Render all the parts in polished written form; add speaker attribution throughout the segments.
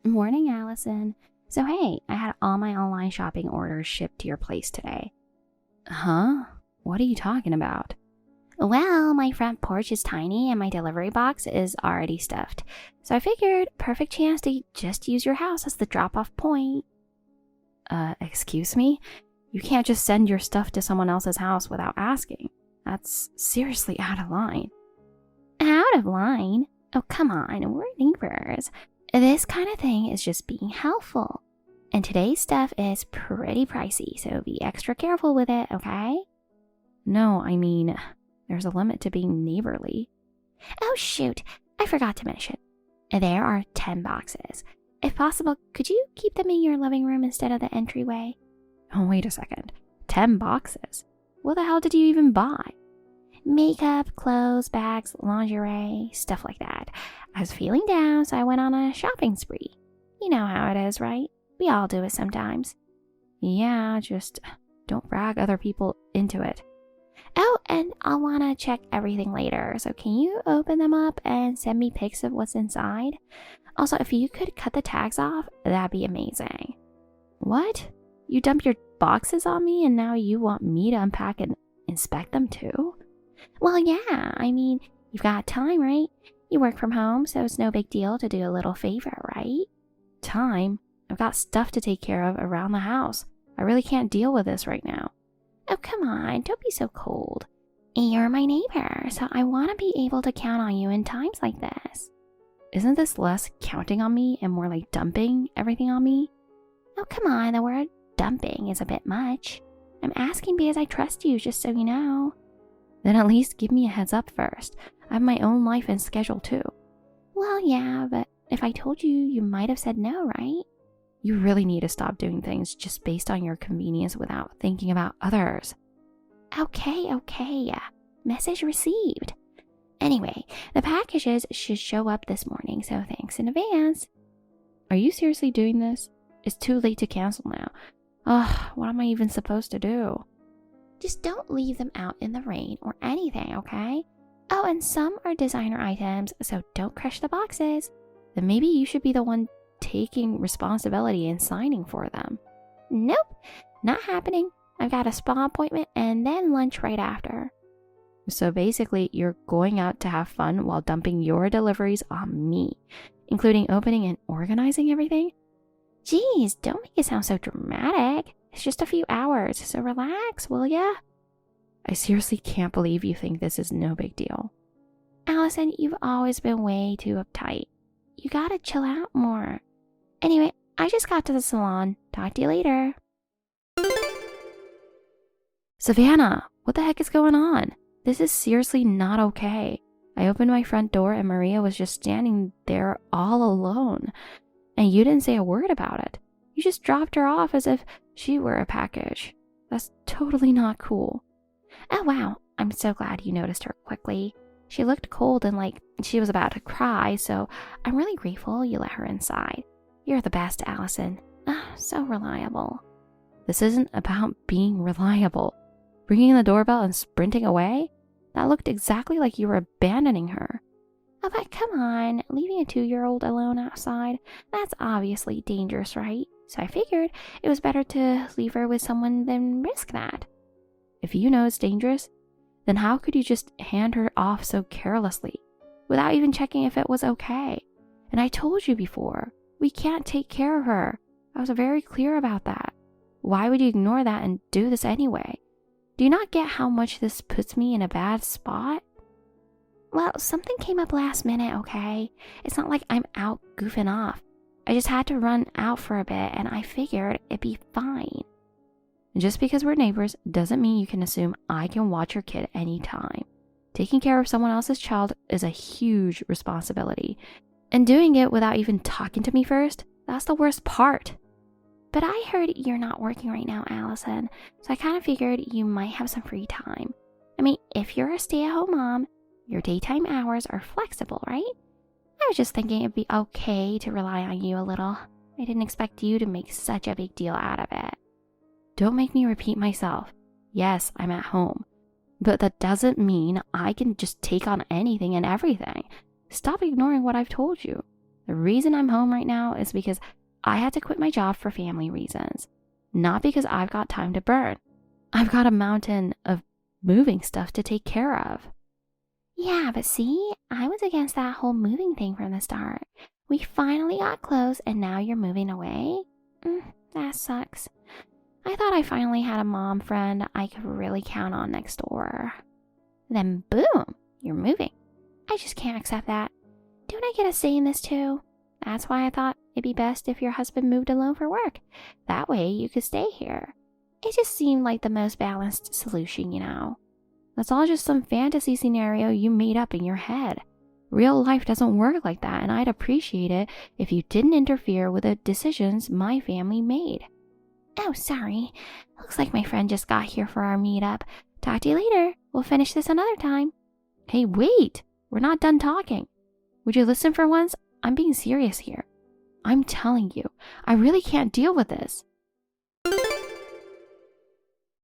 Speaker 1: Morning, Allison. So hey, I had all my online shopping orders shipped to your place today. Huh? What are you talking about? Well, my front porch is tiny and my delivery box is already stuffed. So I figured, perfect chance to just use your house as the drop-off point. Excuse me? You can't just send your stuff to someone else's house without asking. That's seriously out of line. Out of line? Oh, come on, we're neighbors. This kind of thing is just being helpful. And today's stuff is pretty pricey, so be extra careful with it, okay? No, I mean, there's a limit to being neighborly. Oh, shoot, I forgot to mention. There are 10 boxes. If possible, could you keep them in your living room instead of the entryway? Oh, wait a second. 10 boxes? What the hell did you even buy? Makeup, clothes, bags, lingerie, stuff like that. I was feeling down, so I went on a shopping spree. You know how it is, right? We all do it sometimes. Yeah, just don't drag other people into it. Oh, and I'll want to check everything later, so can you open them up and send me pics of what's inside? Also, if you could cut the tags off, that'd be amazing. What? You dump your boxes on me and now you want me to unpack and inspect them too? Well, yeah, I mean, you've got time, right? You work from home, so it's no big deal to do a little favor, right? Time? I've got stuff to take care of around the house. I really can't deal with this right now. Oh, come on, don't be so cold. You're my neighbor, so I want to be able to count on you in times like this. Isn't this less counting on me and more like dumping everything on me? Oh, come on, the word dumping is a bit much. I'm asking because I trust you, just so you know. Then at least give me a heads up first. I have my own life and schedule too. Well, yeah, but if I told you, you might have said no, right? You really need to stop doing things just based on your convenience without thinking about others. Okay. Message received. Anyway, the packages should show up this morning, so thanks in advance. Are you seriously doing this? It's too late to cancel now. Ugh, what am I even supposed to do? Just don't leave them out in the rain or anything, okay? Oh, and some are designer items, so don't crush the boxes. Then maybe you should be the one taking responsibility and signing for them. Nope, not happening. I've got a spa appointment and then lunch right after. So basically, you're going out to have fun while dumping your deliveries on me, including opening and organizing everything? Geez, don't make it sound so dramatic. It's just a few hours, so relax, will ya? I seriously can't believe you think this is no big deal. Allison, you've always been way too uptight. You gotta chill out more. Anyway, I just got to the salon. Talk to you later. Savannah, what the heck is going on? This is seriously not okay. I opened my front door and Maria was just standing there all alone. And you didn't say a word about it. You just dropped her off as if she were a package. That's totally not cool. Oh wow, I'm so glad you noticed her quickly. She looked cold and like she was about to cry, so I'm really grateful you let her inside. You're the best, Allison. So reliable. This isn't about being reliable. Ringing the doorbell and sprinting away? That looked exactly like you were abandoning her. Oh, but come on, leaving a 2-year-old alone outside? That's obviously dangerous, right? So I figured it was better to leave her with someone than risk that. If you know it's dangerous, then how could you just hand her off so carelessly, without even checking if it was okay? And I told you before, we can't take care of her. I was very clear about that. Why would you ignore that and do this anyway? Do you not get how much this puts me in a bad spot? Well, something came up last minute, okay? It's not like I'm out goofing off. I just had to run out for a bit and I figured it'd be fine. Just because we're neighbors doesn't mean you can assume I can watch your kid anytime. Taking care of someone else's child is a huge responsibility. And doing it without even talking to me first, that's the worst part. But I heard you're not working right now, Allison, so I kind of figured you might have some free time. I mean, if you're a stay-at-home mom, your daytime hours are flexible, right? I was just thinking it'd be okay to rely on you a little. I didn't expect you to make such a big deal out of it. Don't make me repeat myself. Yes, I'm at home. But that doesn't mean I can just take on anything and everything. Stop ignoring what I've told you. The reason I'm home right now is because I had to quit my job for family reasons, not because I've got time to burn. I've got a mountain of moving stuff to take care of. Yeah, but see, I was against that whole moving thing from the start. We finally got close and now you're moving away? That sucks. I thought I finally had a mom friend I could really count on next door. Then boom, you're moving. I just can't accept that. Don't I get a say in this too? That's why I thought it'd be best if your husband moved alone for work. That way you could stay here. It just seemed like the most balanced solution, you know. That's all just some fantasy scenario you made up in your head. Real life doesn't work like that, and I'd appreciate it if you didn't interfere with the decisions my family made. Oh, sorry. Looks like my friend just got here for our meetup. Talk to you later. We'll finish this another time. Hey, wait! We're not done talking. Would you listen for once? I'm being serious here. I'm telling you, I really can't deal with this.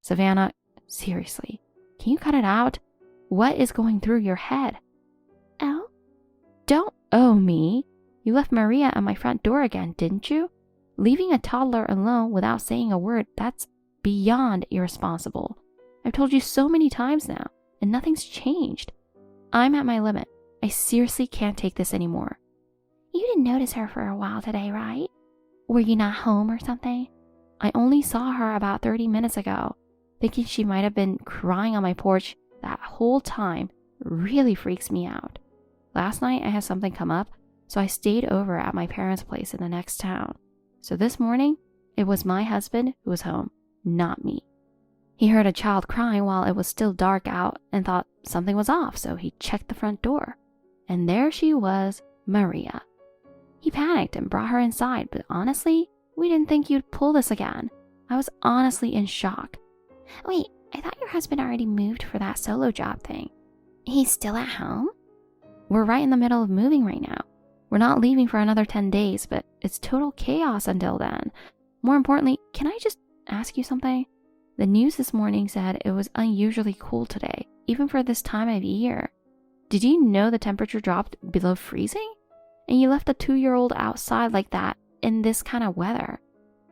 Speaker 1: Savannah, seriously, can you cut it out? What is going through your head? Oh? Don't owe me. You left Maria at my front door again, didn't you? Leaving a toddler alone without saying a word, that's beyond irresponsible. I've told you so many times now, and nothing's changed. I'm at my limit. I seriously can't take this anymore. You didn't notice her for a while today, right? Were you not home or something? I only saw her about 30 minutes ago. Thinking she might have been crying on my porch that whole time really freaks me out. Last night I had something come up, so I stayed over at my parents' place in the next town. So this morning, it was my husband who was home, not me. He heard a child crying while it was still dark out and thought something was off, so he checked the front door. And there she was, Maria. He panicked and brought her inside, but honestly, we didn't think you'd pull this again. I was honestly in shock. Wait, I thought your husband already moved for that solo job thing. He's still at home? We're right in the middle of moving right now. We're not leaving for another 10 days, but it's total chaos until then. More importantly, can I just ask you something? The news this morning said it was unusually cool today, even for this time of year. Did you know the temperature dropped below freezing? And you left a 2-year-old outside like that in this kind of weather.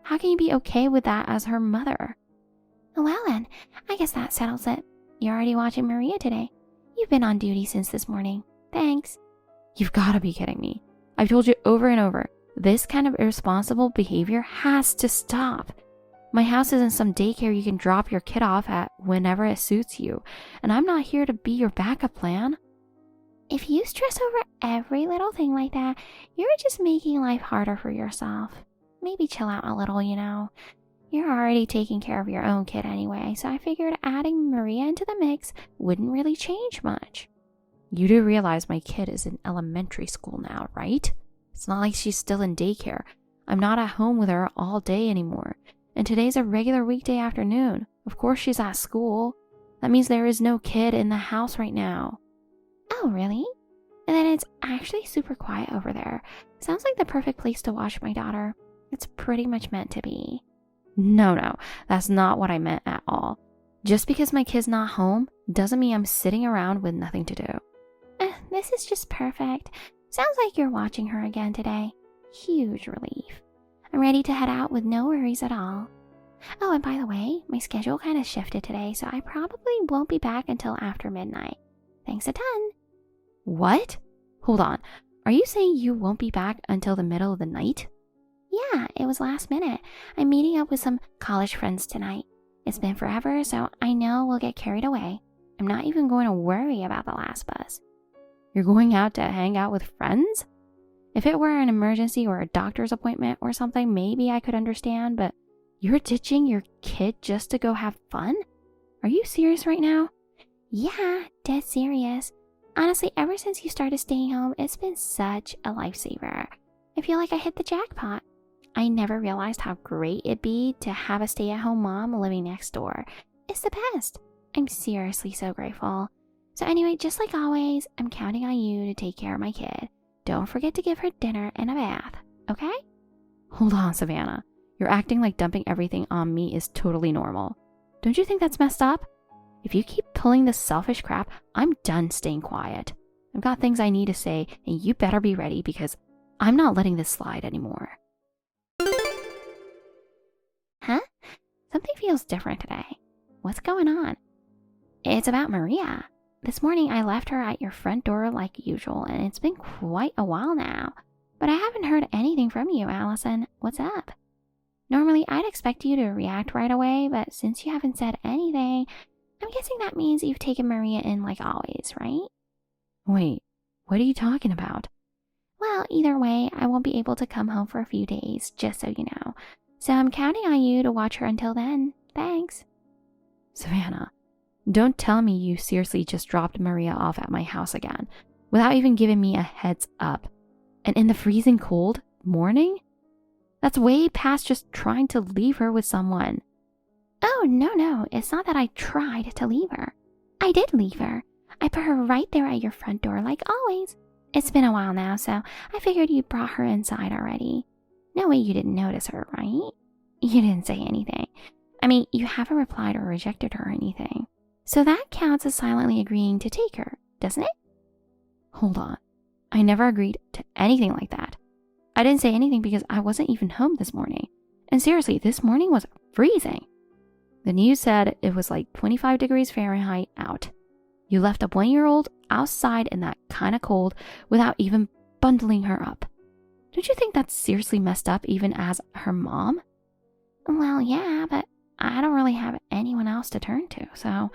Speaker 1: How can you be okay with that as her mother? Well then, I guess that settles it. You're already watching Maria today. You've been on duty since this morning. Thanks. You've got to be kidding me. I've told you over and over, this kind of irresponsible behavior has to stop. My house isn't some daycare you can drop your kid off at whenever it suits you, and I'm not here to be your backup plan. If you stress over every little thing like that, you're just making life harder for yourself. Maybe chill out a little, you know. You're already taking care of your own kid anyway, so I figured adding Maria into the mix wouldn't really change much. You do realize my kid is in elementary school now, right? It's not like she's still in daycare. I'm not at home with her all day anymore. And today's a regular weekday afternoon. Of course she's at school. That means there is no kid in the house right now. Oh, really? And then it's actually super quiet over there. Sounds like the perfect place to watch my daughter. It's pretty much meant to be. No, that's not what I meant at all. Just because my kid's not home doesn't mean I'm sitting around with nothing to do. This is just perfect. Sounds like you're watching her again today. Huge relief. I'm ready to head out with no worries at all. Oh, and by the way, my schedule kind of shifted today, so I probably won't be back until after midnight. Thanks a ton. What? Hold on. Are you saying you won't be back until the middle of the night? Yeah, it was last minute. I'm meeting up with some college friends tonight. It's been forever, so I know we'll get carried away. I'm not even going to worry about the last bus. You're going out to hang out with friends? If it were an emergency or a doctor's appointment or something, maybe I could understand, but you're ditching your kid just to go have fun? Are you serious right now? Yeah, dead serious. Honestly, ever since you started staying home, it's been such a lifesaver. I feel like I hit the jackpot. I never realized how great it'd be to have a stay-at-home mom living next door. It's the best. I'm seriously so grateful. So anyway, just like always, I'm counting on you to take care of my kid. Don't forget to give her dinner and a bath, okay? Hold on, Savannah. You're acting like dumping everything on me is totally normal. Don't you think that's messed up? If you keep pulling this selfish crap, I'm done staying quiet. I've got things I need to say, and you better be ready because I'm not letting this slide anymore.
Speaker 2: Huh? Something feels different today. What's going on? It's about Maria. This morning I left her at your front door like usual, and it's been quite a while now. But I haven't heard anything from you, Allison. What's up? Normally I'd expect you to react right away, but since you haven't said anything, I'm guessing that means you've taken Maria in like always, right?
Speaker 1: Wait, what are you talking about?
Speaker 2: Well, either way, I won't be able to come home for a few days, just so you know. So I'm counting on you to watch her until then. Thanks.
Speaker 1: Savannah, don't tell me you seriously just dropped Maria off at my house again, without even giving me a heads up. And in the freezing cold morning? That's way past just trying to leave her with someone.
Speaker 2: Oh, no, it's not that I tried to leave her. I did leave her. I put her right there at your front door like always. It's been a while now, so I figured you brought her inside already. No way you didn't notice her, right? You didn't say anything. I mean, you haven't replied or rejected her or anything. So that counts as silently agreeing to take her, doesn't it?
Speaker 1: Hold on. I never agreed to anything like that. I didn't say anything because I wasn't even home this morning. And seriously, this morning was freezing. The news said it was like 25 degrees Fahrenheit out. You left a 1-year-old outside in that kind of cold without even bundling her up. Don't you think that's seriously messed up even as her mom?
Speaker 2: Well, yeah, but I don't really have anyone else to turn to, so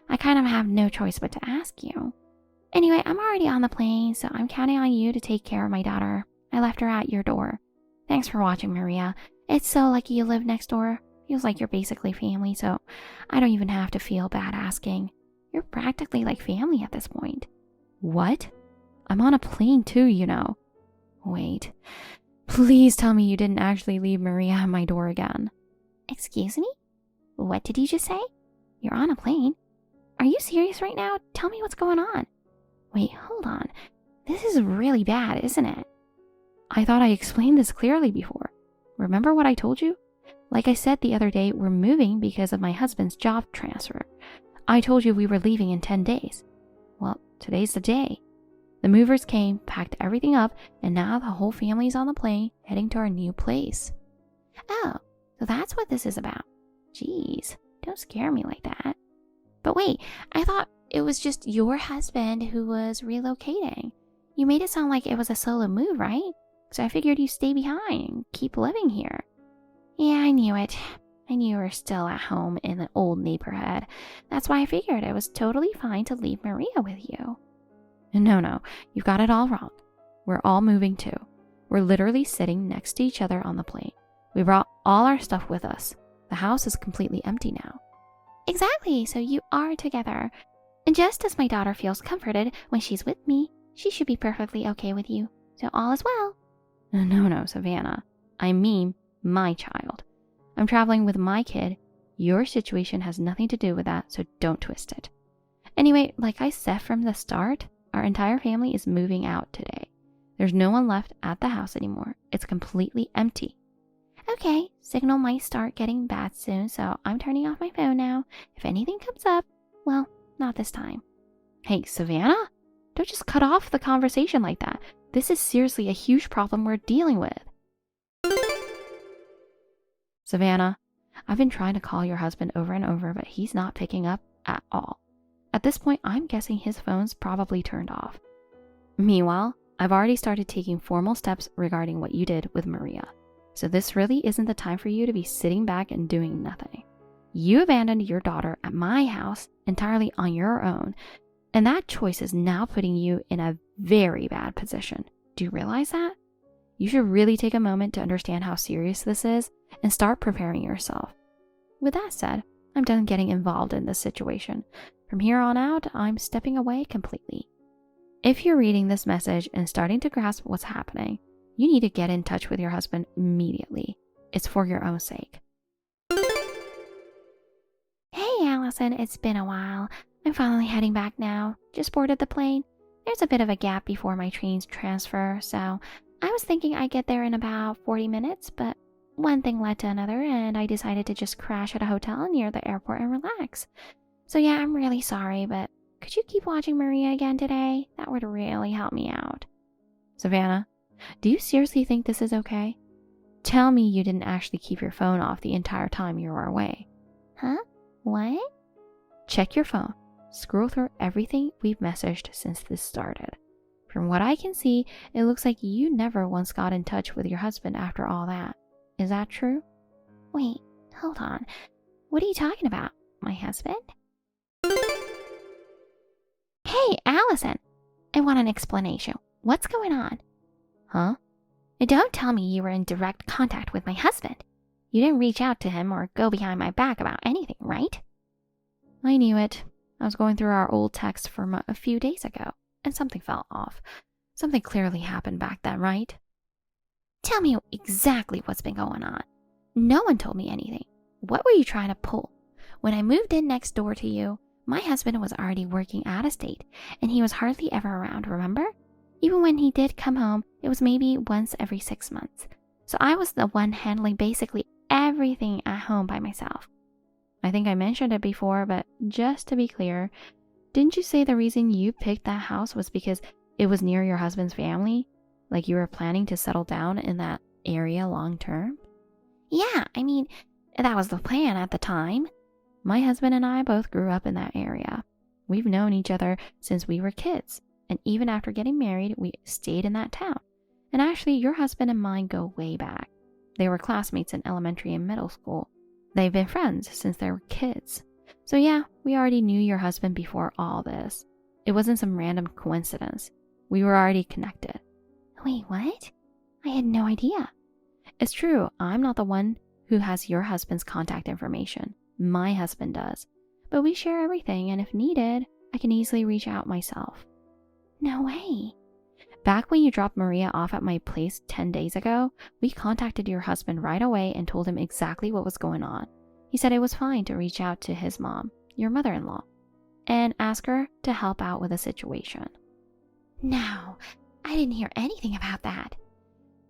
Speaker 2: I kind of have no choice but to ask you. Anyway, I'm already on the plane, so I'm counting on you to take care of my daughter. I left her at your door. Thanks for watching, Maria. It's so lucky you live next door. Feels like you're basically family, so I don't even have to feel bad asking. You're practically like family at this point.
Speaker 1: What? I'm on a plane too, you know. Wait. Please tell me you didn't actually leave Maria at my door again.
Speaker 2: Excuse me? What did you just say? You're on a plane. Are you serious right now? Tell me what's going on. Wait, hold on. This is really bad, isn't it?
Speaker 1: I thought I explained this clearly before. Remember what I told you? Like I said the other day, we're moving because of my husband's job transfer. I told you we were leaving in 10 days. Well, today's the day. The movers came, packed everything up, and now the whole family's on the plane heading to our new place.
Speaker 2: Oh, so that's what this is about. Jeez, don't scare me like that. But wait, I thought it was just your husband who was relocating. You made it sound like it was a solo move, right? So I figured you'd stay behind and keep living here. Yeah, I knew it. I knew you were still at home in the old neighborhood. That's why I figured it was totally fine to leave Maria with you.
Speaker 1: No, you've got it all wrong. We're all moving too. We're literally sitting next to each other on the plane. We brought all our stuff with us. The house is completely empty now.
Speaker 2: Exactly, so you are together. And just as my daughter feels comforted when she's with me, she should be perfectly okay with you. So all is well.
Speaker 1: No, Savannah. I mean my child. I'm traveling with my kid. Your situation has nothing to do with that, so don't twist it. Anyway, like I said from the start, our entire family is moving out today. There's no one left at the house anymore. It's completely empty.
Speaker 2: Okay, signal might start getting bad soon, so I'm turning off my phone now. If anything comes up, well, not this time.
Speaker 1: Hey, Savannah? Don't just cut off the conversation like that. This is seriously a huge problem we're dealing with. Savannah, I've been trying to call your husband over and over, but he's not picking up at all. At this point, I'm guessing his phone's probably turned off. Meanwhile, I've already started taking formal steps regarding what you did with Maria. So this really isn't the time for you to be sitting back and doing nothing. You abandoned your daughter at my house entirely on your own, and that choice is now putting you in a very bad position. Do you realize that? You should really take a moment to understand how serious this is and start preparing yourself. With that said, I'm done getting involved in this situation. From here on out, I'm stepping away completely. If you're reading this message and starting to grasp what's happening, you need to get in touch with your husband immediately. It's for your own sake.
Speaker 2: Hey, Allison, it's been a while. I'm finally heading back now. Just boarded the plane. There's a bit of a gap before my train's transfer, so I was thinking I'd get there in about 40 minutes, but one thing led to another, and I decided to just crash at a hotel near the airport and relax. So yeah, I'm really sorry, but could you keep watching Maria again today? That would really help me out.
Speaker 1: Savannah, Do you seriously think this is okay? Tell me you didn't actually keep your phone off the entire time you were away.
Speaker 2: Huh? What?
Speaker 1: Check your phone. Scroll through everything we've messaged since this started. From what I can see, it looks like you never once got in touch with your husband after all that. Is that true?
Speaker 2: Wait, hold on. What are you talking about? My husband? Hey, Allison! I want an explanation. What's going on?
Speaker 1: Huh?
Speaker 2: Don't tell me you were in direct contact with my husband. You didn't reach out to him or go behind my back about anything, right?
Speaker 1: I knew it. I was going through our old text from a few days ago, and something fell off. Something clearly happened back then, right?
Speaker 2: Tell me exactly what's been going on. No one told me anything. What were you trying to pull? When I moved in next door to you, my husband was already working out of state, and he was hardly ever around, remember? Even when he did come home, it was maybe once every 6 months. So I was the one handling basically everything at home by myself.
Speaker 1: I think I mentioned it before, but just to be clear, didn't you say the reason you picked that house was because it was near your husband's family? Like you were planning to settle down in that area long term?
Speaker 2: Yeah, I mean, that was the plan at the time.
Speaker 1: My husband and I both grew up in that area. We've known each other since we were kids, and even after getting married, we stayed in that town. And actually, your husband and mine go way back. They were classmates in elementary and middle school. They've been friends since they were kids. So yeah, we already knew your husband before all this. It wasn't some random coincidence. We were already connected.
Speaker 2: Wait, what? I had no idea.
Speaker 1: It's true, I'm not the one who has your husband's contact information. My husband does. But we share everything, and if needed, I can easily reach out myself.
Speaker 2: No way.
Speaker 1: Back when you dropped Maria off at my place 10 days ago, we contacted your husband right away and told him exactly what was going on. He said it was fine to reach out to his mom, your mother-in-law, and ask her to help out with the situation.
Speaker 2: No, I didn't hear anything about that.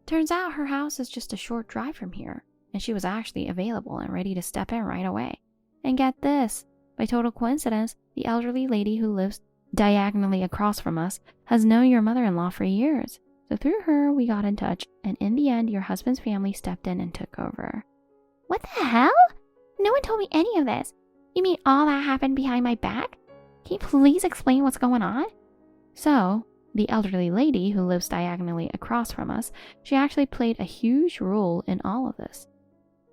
Speaker 1: Turns out her house is just a short drive from here, and she was actually available and ready to step in right away. And get this, by total coincidence, the elderly lady who lives diagonally across from us has known your mother-in-law for years. So through her, we got in touch, and in the end, your husband's family stepped in and took over.
Speaker 2: What the hell? No one told me any of this. You mean all that happened behind my back? Can you please explain what's going on?
Speaker 1: So, the elderly lady who lives diagonally across from us, she actually played a huge role in all of this.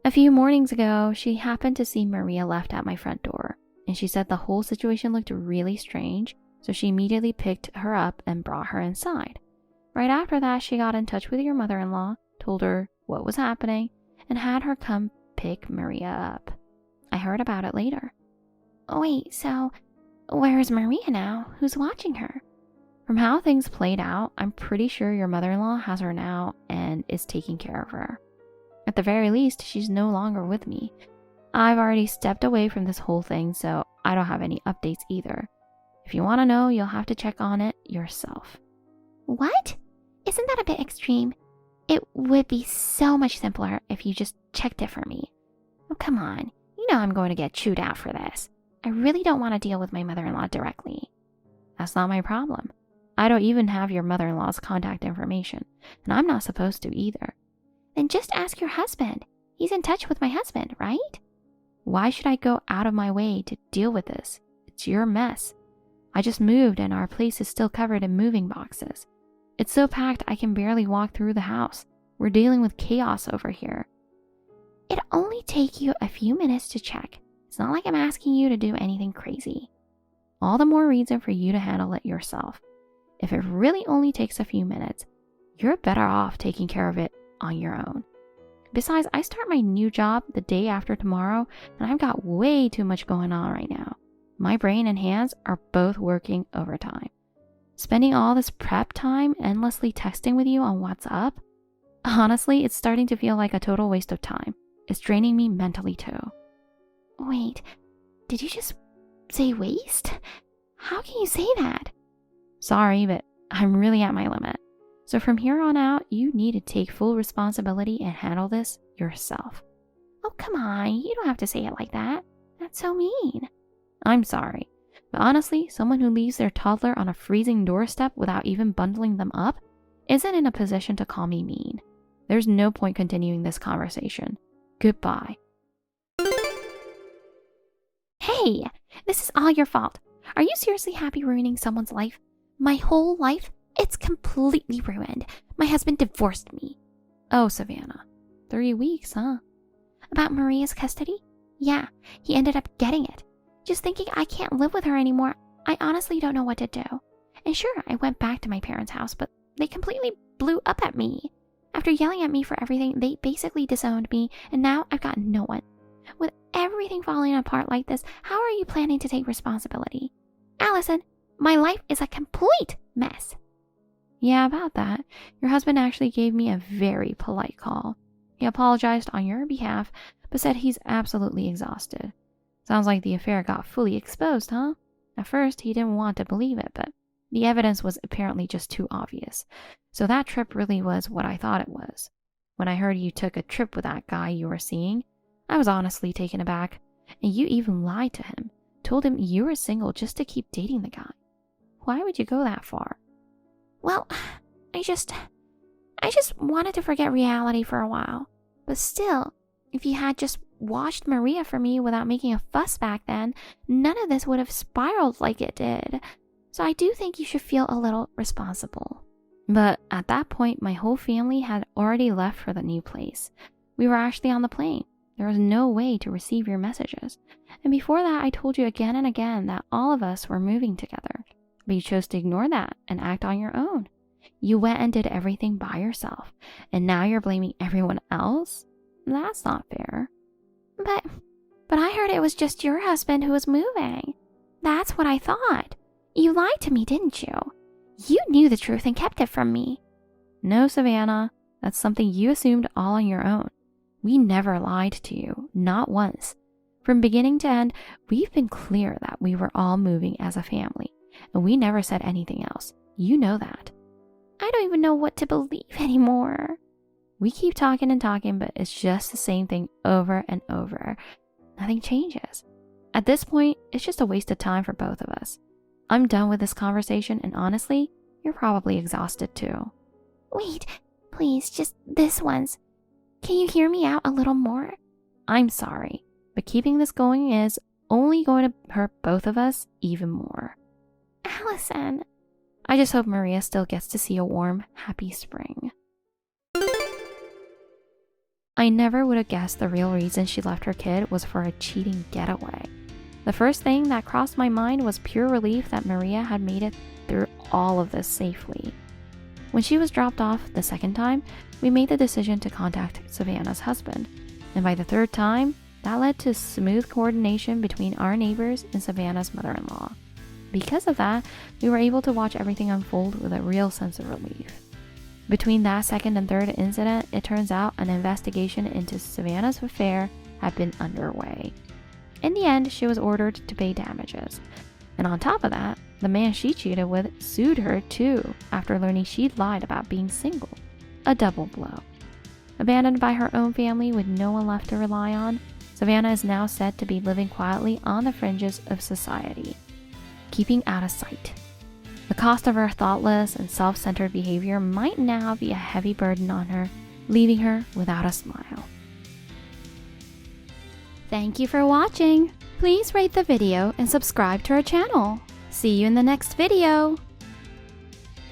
Speaker 1: A few mornings ago, she happened to see Maria left at my front door, and she said the whole situation looked really strange, so she immediately picked her up and brought her inside. Right after that, she got in touch with your mother-in-law, told her what was happening, and had her come pick Maria up. I heard about it later.
Speaker 2: Wait, so where is Maria now? Who's watching her?
Speaker 1: From how things played out, I'm pretty sure your mother-in-law has her now and is taking care of her. At the very least, she's no longer with me. I've already stepped away from this whole thing, so I don't have any updates either. If you want to know, you'll have to check on it yourself.
Speaker 2: What? Isn't that a bit extreme? It would be so much simpler if you just checked it for me. Oh, come on. You know I'm going to get chewed out for this. I really don't want to deal with my mother-in-law directly.
Speaker 1: That's not my problem. I don't even have your mother-in-law's contact information, and I'm not supposed to either.
Speaker 2: Then just ask your husband. He's in touch with my husband, right?
Speaker 1: Why should I go out of my way to deal with this? It's your mess. I just moved and our place is still covered in moving boxes. It's so packed I can barely walk through the house. We're dealing with chaos over here.
Speaker 2: It'll only take you a few minutes to check. It's not like I'm asking you to do anything crazy.
Speaker 1: All the more reason for you to handle it yourself. If it really only takes a few minutes, you're better off taking care of it on your own. Besides, I start my new job the day after tomorrow, and I've got way too much going on right now. My brain and hands are both working overtime. Spending all this prep time endlessly texting with you on WhatsApp? Honestly, it's starting to feel like a total waste of time. It's draining me mentally too.
Speaker 2: Wait, did you just say waste? How can you say that?
Speaker 1: Sorry, but I'm really at my limit. So from here on out, you need to take full responsibility and handle this yourself.
Speaker 2: Oh, come on. You don't have to say it like that. That's so mean.
Speaker 1: I'm sorry. But honestly, someone who leaves their toddler on a freezing doorstep without even bundling them up, isn't in a position to call me mean. There's no point continuing this conversation. Goodbye.
Speaker 2: Hey, this is all your fault. Are you seriously happy ruining someone's life? My whole life? It's completely ruined. My husband divorced me.
Speaker 1: Oh, Savannah. 3 weeks, huh?
Speaker 2: About Maria's custody? Yeah, he ended up getting it. Just thinking I can't live with her anymore, I honestly don't know what to do. And sure, I went back to my parents' house, but they completely blew up at me. After yelling at me for everything, they basically disowned me, and now I've got no one. With everything falling apart like this, how are you planning to take responsibility? Allison, my life is a complete mess.
Speaker 1: Yeah, about that. Your husband actually gave me a very polite call. He apologized on your behalf, but said he's absolutely exhausted. Sounds like the affair got fully exposed, huh? At first, he didn't want to believe it, but the evidence was apparently just too obvious. So that trip really was what I thought it was. When I heard you took a trip with that guy you were seeing, I was honestly taken aback. And you even lied to him, told him you were single just to keep dating the guy. Why would you go that far?
Speaker 2: Well, I just wanted to forget reality for a while. But still, if you had just watched Maria for me without making a fuss back then, none of this would have spiraled like it did. So I do think you should feel a little responsible.
Speaker 1: But at that point, my whole family had already left for the new place. We were actually on the plane. There was no way to receive your messages. And before that, I told you again and again that all of us were moving together. But you chose to ignore that and act on your own. You went and did everything by yourself. And now you're blaming everyone else? That's not fair.
Speaker 2: But I heard it was just your husband who was moving. That's what I thought. You lied to me, didn't you? You knew the truth and kept it from me.
Speaker 1: No, Savannah. That's something you assumed all on your own. We never lied to you, not once. From beginning to end, we've been clear that we were all moving as a family, and we never said anything else. You know that.
Speaker 2: I don't even know what to believe anymore.
Speaker 1: We keep talking and talking, but it's just the same thing over and over. Nothing changes. At this point, it's just a waste of time for both of us. I'm done with this conversation, and honestly, you're probably exhausted too.
Speaker 2: Wait, please, just this once. Can you hear me out a little more?
Speaker 1: I'm sorry, but keeping this going is only going to hurt both of us even more.
Speaker 2: Allison.
Speaker 1: I just hope Maria still gets to see a warm, happy spring. I never would have guessed the real reason she left her kid was for a cheating getaway. The first thing that crossed my mind was pure relief that Maria had made it through all of this safely. When she was dropped off the second time, we made the decision to contact Savannah's husband. And by the third time, that led to smooth coordination between our neighbors and Savannah's mother-in-law. Because of that, we were able to watch everything unfold with a real sense of relief. Between that second and third incident, it turns out an investigation into Savannah's affair had been underway. In the end, she was ordered to pay damages. And on top of that, the man she cheated with sued her too after learning she'd lied about being single. A double blow. Abandoned by her own family with no one left to rely on, Savannah is now said to be living quietly on the fringes of society, keeping out of sight. The cost of her thoughtless and self-centered behavior might now be a heavy burden on her, leaving her without a smile.
Speaker 2: Thank you for watching. Please rate the video and subscribe to our channel. See you in the next video.